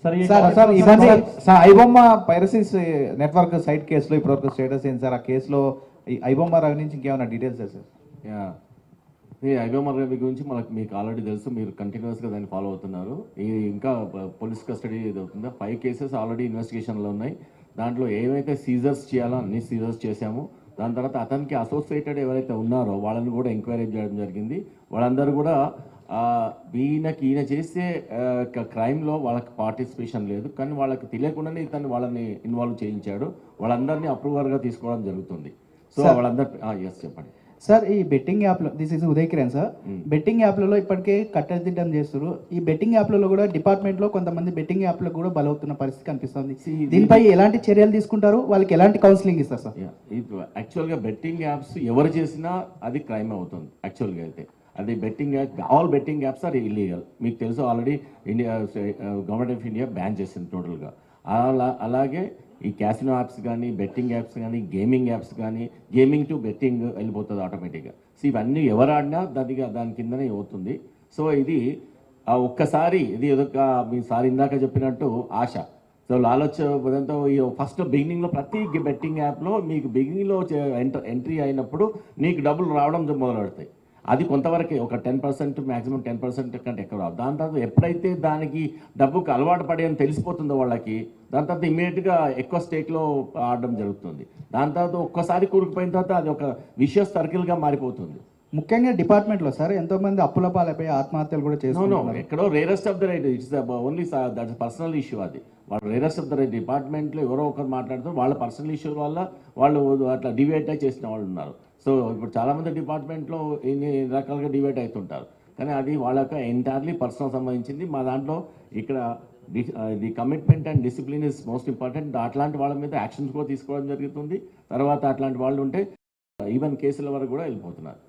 Sir ఇవన్నీ sir iBomma piracies network site కేసులో ఇప్పటివరకు స్టేటస్ ఏంటి సార్? ఆ కేసులో ఈ ఐబొమ్మ రవి నుంచి ఇంకేమైనా డీటెయిల్స్ సార్? యా, ఈ ఐబొమ్మ రవి గురించి మీకు ఆల్రెడీ తెలుసు, మీరు కంటిన్యూస్గా దాన్ని ఫాలో అవుతున్నారు. ఈ ఇంకా పోలీస్ కస్టడీ అవుతుందా, 5 కేసెస్ ఆల్రెడీ ఇన్వెస్టిగేషన్లో ఉన్నాయి. దాంట్లో ఏవైతే సీజర్స్ చేయాలో అన్ని సీజర్స్ చేశాము. దాని తర్వాత అతనికి అసోసియేటెడ్ ఎవరైతే ఉన్నారో వాళ్ళని కూడా ఎంక్వైరీ చేయడం జరిగింది. వాళ్ళందరూ కూడా ఈయన చేసే క్రైమ్లో వాళ్ళకి పార్టిసిపేషన్ లేదు, కానీ వాళ్ళకి తెలియకుండానే వాళ్ళని ఇన్వాల్వ్ చేయించాడు. వాళ్ళందరినీ అప్రూవర్గా తీసుకోవడం జరుగుతుంది. సో వాళ్ళందరూ ఎస్ చెప్పండి సార్. ఈ బెట్టింగ్ యాప్లో, this is Uday Kiran sir. Betting యాప్లలో ఇప్పటికే కట్టదిడ్డం చేస్తారు. ఈ బెట్టింగ్ యాప్లలో కూడా డిపార్ట్మెంట్లో కొంతమంది బెట్టింగ్ యాప్లకు కూడా బలవుతున్న పరిస్థితి కనిపిస్తుంది. దీనిపై ఎలాంటి చర్యలు తీసుకుంటారు? వాళ్ళకి ఎలాంటి కౌన్సిలింగ్ ఇస్తారు సార్? యాక్చువల్గా బెట్టింగ్ యాప్స్ ఎవరు చేసినా అది క్రైమ్ అవుతుంది. యాక్చువల్గా అయితే అది betting app, all betting apps are illegal. మీకు తెలుసు already India government of India ban చేసింది టోటల్గా. అలాగే ఈ క్యాసినో యాప్స్ కానీ, బెట్టింగ్ యాప్స్ కానీ, గేమింగ్ యాప్స్ కానీ, గేమింగ్ టు బెట్టింగ్ వెళ్ళిపోతుంది ఆటోమేటిక్గా. సో ఇవన్నీ ఎవరు ఆడినా దాని కిందనే అవుతుంది. సో ఇది ఒక్కసారి ఇది మీ సార్ ఇందాక చెప్పినట్టు ఆశ. సో లాలొచ్చడంతో ఫస్ట్ బిగినింగ్లో ప్రతి బెట్టింగ్ యాప్లో మీకు బిగినింగ్లో ఎంట్రీ అయినప్పుడు నీకు డబ్బులు రావడం మొదలెడతాయి. అది కొంతవరకే, ఒక 10%, మ్యాక్సిమం 10% కంటే ఎక్కువ రావు. దాని తర్వాత ఎప్పుడైతే దానికి డబ్బుకి అలవాటు పడే అని తెలిసిపోతుందో వాళ్ళకి, దాని తర్వాత ఇమీడియట్గా ఎక్కువ స్టేక్లో ఆడడం జరుగుతుంది. దాని తర్వాత ఒక్కసారి కూరుకుపోయిన తర్వాత అది ఒక విషయస్ సర్కిల్గా మారిపోతుంది. ముఖ్యంగా డిపార్ట్మెంట్లో సార్ ఎంతోమంది అప్పుల పాలైపోయి ఆత్మహత్యలు కూడా చేస్తున్నారు. ఎక్కడో rarest of the right, it's only that personal issue. అది వాళ్ళు రేరెస్ట్ ఆఫ్ ద రైట్ డిపార్ట్మెంట్లో ఎవరో ఒకరు మాట్లాడుతూ వాళ్ళ పర్సనల్ ఇష్యూ వల్ల వాళ్ళు అట్లా డివైడ్ చేసిన వాళ్ళు ఉన్నారు. సో ఇప్పుడు చాలామంది డిపార్ట్మెంట్లో ఇన్ని రకాలుగా డివైడ్ అవుతుంటారు, కానీ అది వాళ్ళ యొక్క ఎంటైర్లీ పర్సనల్ సంబంధించింది. మా దాంట్లో ఇక్కడ the commitment and discipline is most important. అట్లాంటి వాళ్ళ మీద యాక్షన్స్ కూడా తీసుకోవడం జరుగుతుంది. తర్వాత అట్లాంటి వాళ్ళు ఉంటే ఈవెన్ కేసుల వరకు కూడా వెళ్ళిపోతున్నారు.